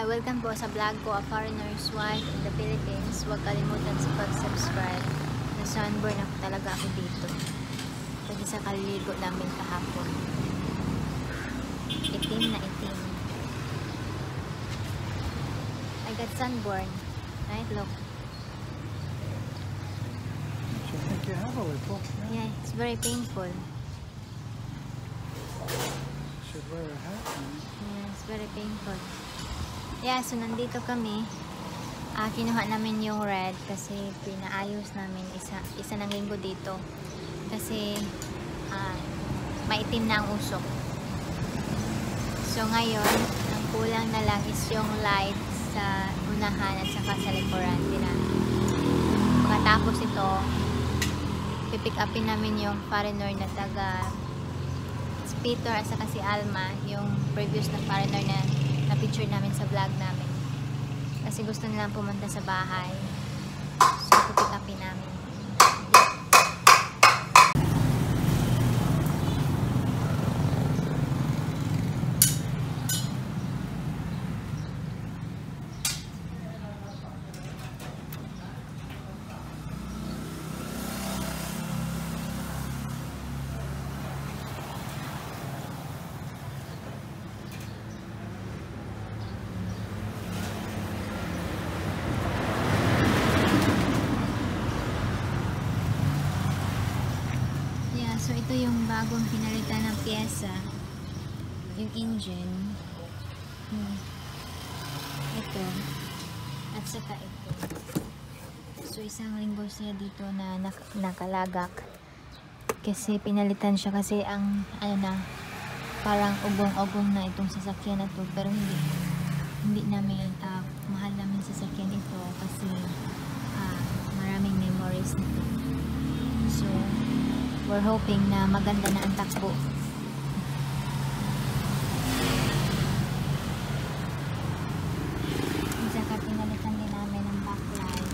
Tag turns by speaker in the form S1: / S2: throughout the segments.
S1: Hi! Welcome po sa vlog ko, A Foreigner's Wife in the Philippines. Huwag kalimutan sa pag-subscribe. Na-sunburn ako talaga ako dito. Kasi sa kaliligo namin kahapon. Itim na itim. I got sunburn. Right? Look.
S2: I think you have a little.
S1: Yeah, it's very painful.
S2: Should wear a hat.
S1: Yeah, it's very painful. Yeah, so nandito kami. Kinuha namin yung red kasi pinaayos namin isa ng linggo dito. Kasi maitim na ang usok. So ngayon, ang kulang na lang is yung light sa unahan at saka sa likuran. Pagkatapos ito, pipick upin namin yung foreigner na taga Peter at saka si Alma, yung previous na foreigner na picture namin sa vlog namin. Kasi gusto nilang pumunta sa bahay. So, pipick upin namin. So, ito yung bagong pinalitan ng pyesa. Yung engine. Ito. At saka ito. So, isang linggo siya dito na nakalagak. Kasi pinalitan siya kasi ang, parang ugong-ugong na itong sasakyan na to. Pero hindi namin, mahal namin sasakyan ito kasi maraming memories nito. So, we're hoping na maganda na ang takbo. Saka pinalitan din namin ang backlight.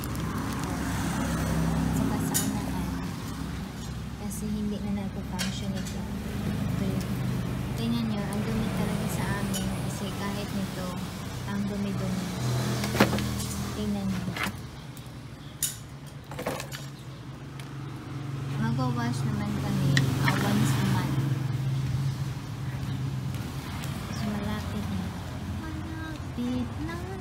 S1: Saka sa unahan. Kasi hindi na nagpo-function ito. Tingnan nyo, ang dumi talaga sa amin. Kasi kahit nito, ang dumi-dumi. Tingnan nyo. Mag-wash naman kami once a month. So, malapit na. Malapit na.